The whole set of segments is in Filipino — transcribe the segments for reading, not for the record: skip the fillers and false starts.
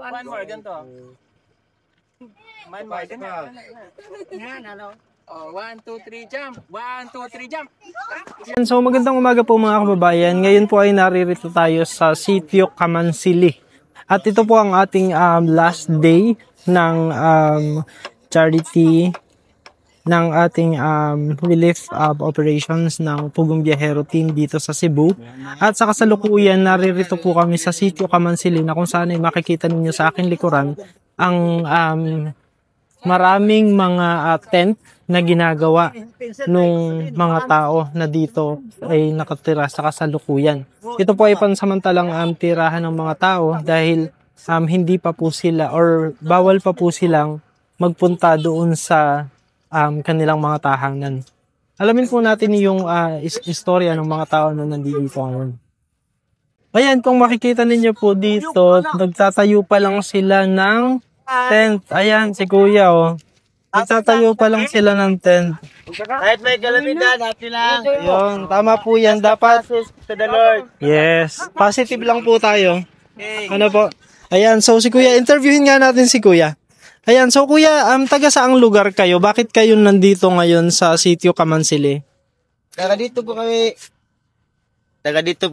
One more, ganito. One more, ganito. Yan, ano? Oh, 1, 2, 3, jump. 1, 2, 3, jump. So magandang umaga po mga kababayan. Ngayon po ay naririto tayo sa Sitio Kamansili. At ito po ang ating last day ng charity ng ating relief operations ng Pugong Biyahero Team dito sa Cebu. At sa kasalukuyan, naririto po kami sa Sitio Kamansili na kung saan ay makikita ninyo sa aking likuran ang maraming mga tent na ginagawa nung mga tao na dito ay nakatira sa kasalukuyan. Ito po ay pansamantalang tirahan ng mga tao dahil hindi pa po sila or bawal pa po silang magpunta doon sa kanilang mga tahanan. Alamin po natin yung istorya ng mga tao na nandito ngayon. Ayan, kung makikita ninyo po dito, nagtatayo pa lang sila ng tent. Ayan, si Kuya, oh. Nagtatayo pa lang sila ng tent. Kahit may kalamidad, happy lang. Yun, tama po yan. Dapat, To the Lord. yes, positive lang po tayo. Ano po? Ayan, so si Kuya, interviewin nga natin si Kuya. Ayan, so Kuya, taga saang lugar kayo? Bakit kayo nandito ngayon sa Sitio Kamansili? Taga dito po kami. Taga dito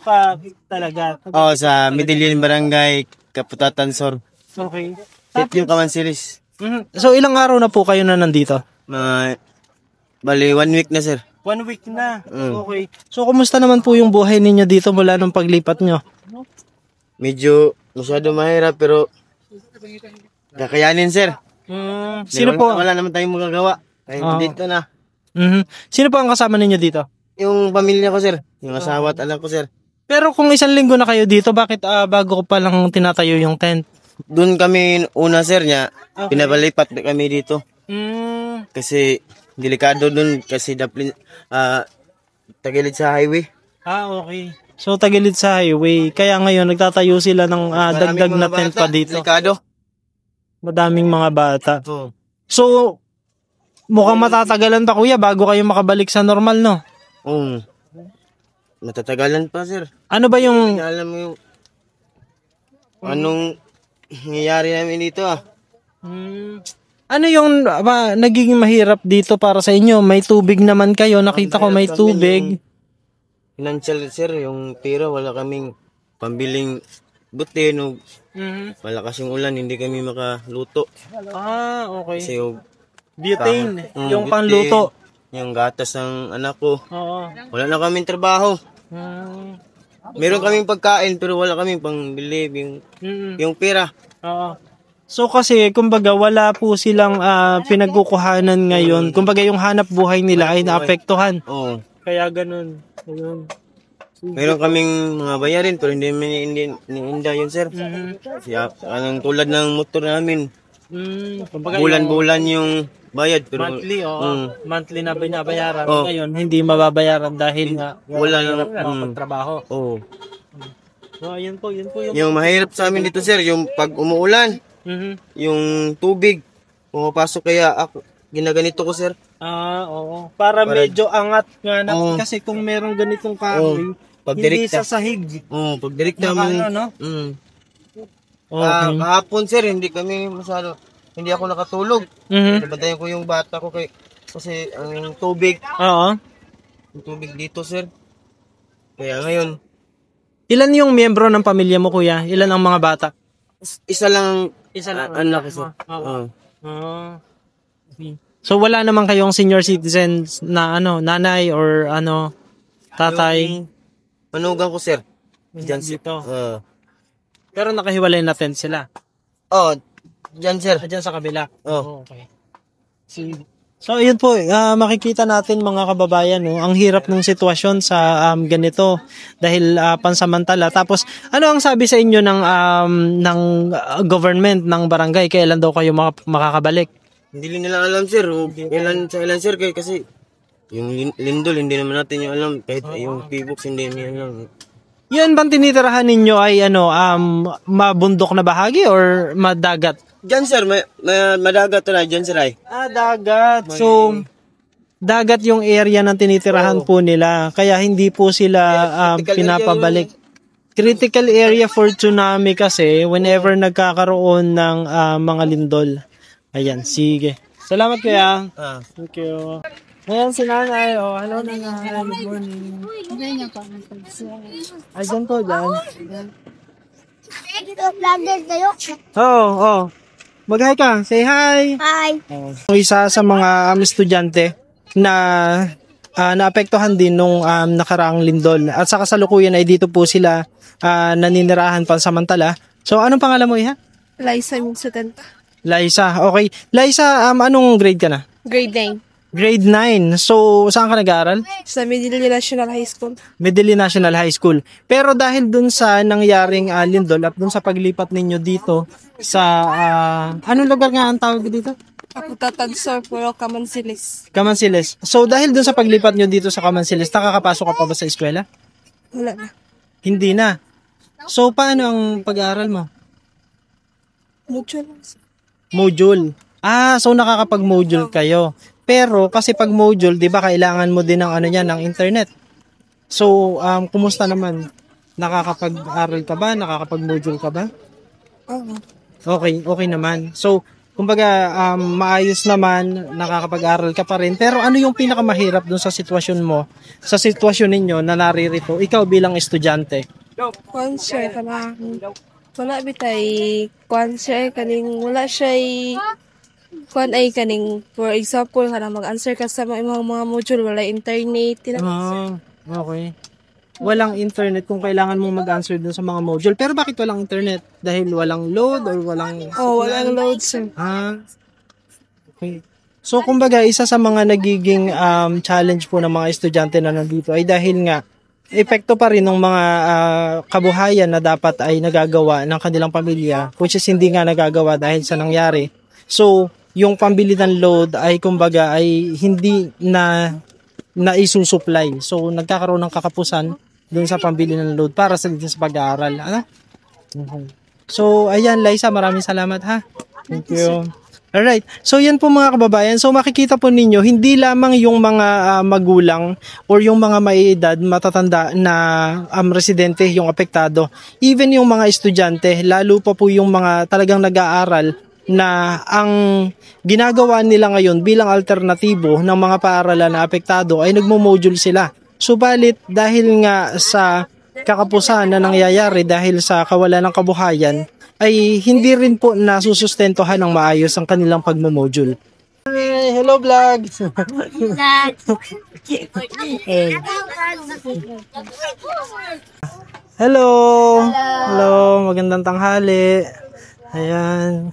ka talaga. Oh, sa Medellin Barangay, Kaputatan Sur. Okay. Sitio Kamansilis. So ilang araw na po kayo na nandito? Bali, 1 week na, sir. 1 week na. Okay. So kumusta naman po yung buhay ninyo dito mula nung paglipat nyo? Medyo masyado mahirap, pero kakayanin, sir. Sino po? Wala naman tayong magagawa. Kahit dito na. Sino po ang kasama ninyo dito? Yung pamilya ko, sir. Yung asawa at anak ko, sir. Pero kung 1 linggo na kayo dito, bakit bago ko pa lang tinatayo yung tent? Doon kami una, sir, niya. Okay. Pinabalipat na kami dito. Kasi delikado doon kasi tagilid sa highway. Okay. So tagilid sa highway. Kaya ngayon nagtatayo sila ng dagdag na tent pa dito. Delikado. Madaming mga bata. Oo. So mukhang matatagalan pa Kuya bago kayo makabalik sa normal, no? Matatagalan pa, sir. Ano ba yung Alam mo yung anong nangyayari namin dito, ano yung nagiging mahirap dito para sa inyo? May tubig naman kayo. Nakita ko may tubig. Financial, sir, yung pera, wala kaming pambiling butin o malakas yung ulan, hindi kami makaluto. Okay. Kasi yung Butane, yung butane, panluto. yung gatas ng anak ko, Oo. wala na kaming trabaho. Meron kaming pagkain pero wala kaming pangbili yung pera. Oo. So kasi kumbaga wala po silang pinagkukuhanan ngayon. Kumbaga yung hanap buhay nila ay naapektuhan. Oo. Kaya ganun. Ayun. Meron kaming mga bayarin pero hindi yun, sir. Siya, anong tulad ng motor namin. Kumbaga Bulan-bulan yung bayad pero monthly, monthly na binabayaran. Oo. Ngayon hindi mababayaran dahil nga wala lang pagtrabaho. Oo. So yun po yung Yung mahirap sa amin dito, sir, yung pag umuulan, yung tubig pumapasok, kaya ako ginaganito ko, sir. Oo. Para medyo angat nga na kasi kung meron ganitong kahoy, Pag hindi direkta. sa sahig. Pag direkta mo. No? Okay. Kahapon, sir, hindi ako nakatulog. Nabantayan ko yung bata ko kasi ang tubig. Oo. Yung tubig dito, sir. Kaya ngayon, Ilan yung miyembro ng pamilya mo, Kuya? Ilan ang mga bata? isa lang anak ko, sir. So wala naman kayong senior citizens na nanay or tatay? Manugang ko, sir. Diyan, Dito. sir. Pero nakahiwalay na tent sila. Diyan, sir. Diyan sa kabila. Okay. So ayun po, makikita natin mga kababayan, ang hirap ng sitwasyon sa ganito dahil pansamantala. Tapos ano ang sabi sa inyo ng government ng barangay, kailan daw kayo makakabalik? Hindi nila alam, sir. Ilan, sir, kasi yung lindol, hindi naman natin yung alam. Kahit yung P-Box, hindi naman alam. Yan bang tinitirahan ninyo ay mabundok na bahagi or madagat? Diyan, sir, madagat na. Diyan, sir, ay. Dagat. So, dagat yung area ng tinitirahan po nila. Kaya hindi po sila pinapabalik. critical area for tsunami kasi whenever nagkakaroon ng mga lindol. Ayan, sige. Salamat kuya. Thank you. Ayan si nanay. Oh, hello nanay. Good morning. Ay, dyan po, dyan. Vlogger kayo? Oo. Mag-hi ka. Say hi. Hi. Isa sa mga estudyante na naapektuhan din nung nakaraang lindol. At sa kasalukuyan ay dito po sila naninirahan pansamantala. So, anong pangalan mo, Iha? Liza yung 70. Liza. Okay. Liza, anong grade ka na? Grade 9. Grade 9. So, saan ka nag-aaral? Sa Medellin National High School. Medellin National High School. Pero dahil dun sa nangyaring lindol at dun sa paglipat ninyo dito sa, anong lugar nga ang tawag dito? Kaputatag Sir Puro Kamansilis. Kamansiles. So, dahil dun sa paglipat nyo dito sa Kamansiles, nakakapasok ka pa ba sa eskwela? Wala na. Hindi na. So, paano ang pag-aaral mo? Mucho lang. Module. So nakakapag-module kayo. Pero kasi pag module, 'di ba, kailangan mo din ng ng internet. So, kumusta naman? Nakakapag-aral ka ba? Nakakapag-module ka ba? Oo. Okay naman. So, kumbaga maayos naman, nakakapag-aral ka pa rin. Pero ano yung pinakamahirap dun sa sitwasyon mo? Sa sitwasyon ninyo na naririto, ikaw bilang estudyante? Kwan siya ka na. Wala bitay. Kwan siya kaning wala siya kwan ay kaning for example kana mag-answer ka sa mga module wala internet. Okay. Walang internet kung kailangan mong mag-answer dun sa mga module. Pero bakit walang internet? Dahil walang load or walang... Walang load, sir. Okay. So, kumbaga, isa sa mga nagiging challenge po ng mga estudyante na nandito ay dahil nga, epekto pa rin ng mga kabuhayan na dapat ay nagagawa ng kanilang pamilya, which is hindi nga nagagawa dahil sa nangyari. So, yung pambili ng load ay kumbaga ay hindi na isusupply. So, nagkakaroon ng kakapusan dun sa pambili ng load para sa pag-aaral. Ano? Okay. So, ayan, Liza, maraming salamat ha. Thank you. Alright. So, yan po mga kababayan. So, makikita po ninyo, hindi lamang yung mga magulang or yung mga may edad, matatanda na residente yung apektado. Even yung mga estudyante, lalo pa po yung mga talagang nag-aaral na ang ginagawa nila ngayon bilang alternatibo ng mga paaralan na apektado ay nagmo-module sila. Subalit dahil nga sa kakapusan na nangyayari dahil sa kawalan ng kabuhayan ay hindi rin po nasusustentuhan ng maayos ang kanilang pagmo-module. Hey, hello vlog! Hello! Hello! Magandang tanghali. Ayan.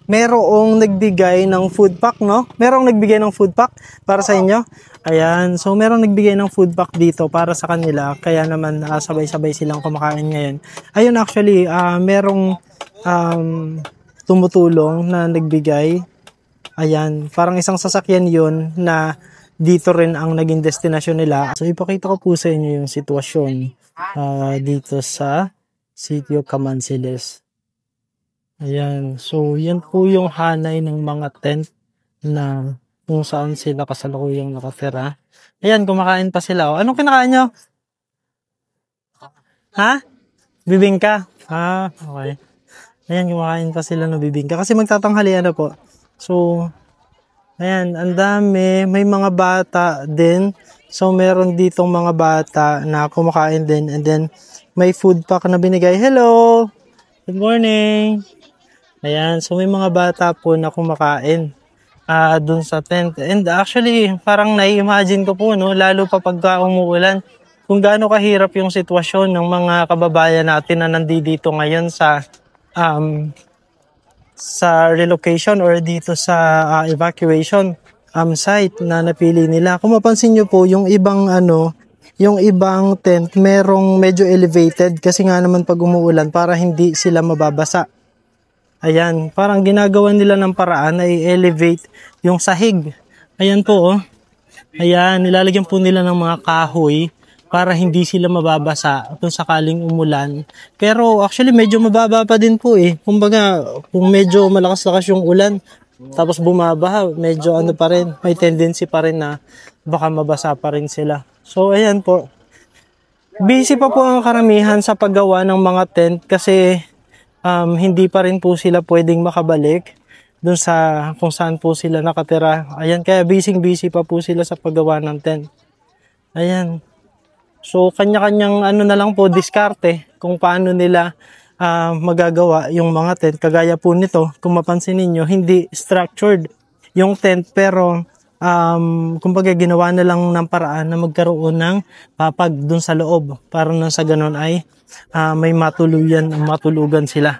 Merong nagbigay ng food pack, no? Merong nagbigay ng food pack para sa inyo. Ayan. So, merong nagbigay ng food pack dito para sa kanila. Kaya naman, sabay-sabay silang kumakain ngayon. Ayun, actually, merong tumutulong na nagbigay. Ayan. Parang isang sasakyan yun na dito rin ang naging destinasyon nila. So, ipakita ko po sa inyo yung sitwasyon dito sa City of Camansiles. Ayan. So, yan po yung hanay ng mga tent na kung saan sila kasalukuyang nakatira. Ayan, kumakain pa sila. Oh, anong kinakain nyo? Ha? Bibingka? Okay. Ayan, kumakain pa sila ng bibingka. Kasi magtatanghalian na po. So, ayan, ang dami. May mga bata din. So, meron ditong mga bata na kumakain din. And then, may food pack na binigay. Hello! Good morning! Ayan, so may mga bata po na kumakain dun sa tent. And actually, parang nai-imagine ko po, no, lalo pa pagka umuulan, kung gaano kahirap yung sitwasyon ng mga kababayan natin na nandito ngayon sa relocation or dito sa evacuation site na napili nila. Kung mapansin nyo po, yung ibang tent merong medyo elevated kasi nga naman pag umuulan para hindi sila mababasa. Ayan, parang ginagawa nila ng paraan ay elevate yung sahig. Ayan po, oh. Ayan, nilalagyan po nila ng mga kahoy para hindi sila mababasa kung sakaling umulan. Pero actually medyo mababa pa din po eh. Kumbaga, kung medyo malakas-lakas yung ulan, tapos bumabaha, medyo pa rin, may tendency pa rin na baka mabasa pa rin sila. So, ayan po. Busy pa po ang karamihan sa paggawa ng mga tent kasi hindi pa rin po sila pwedeng makabalik dun sa kung saan po sila nakatira. Ayan, kaya busy pa po sila sa paggawa ng tent. Ayan. So, kanya-kanyang na lang po, diskarte kung paano nila magagawa yung mga tent. Kagaya po nito, kung mapansin ninyo, hindi structured yung tent pero kumbaga ginawa na lang ng paraan na magkaroon ng papag dun sa loob para na sa ganun ay may matulugan sila.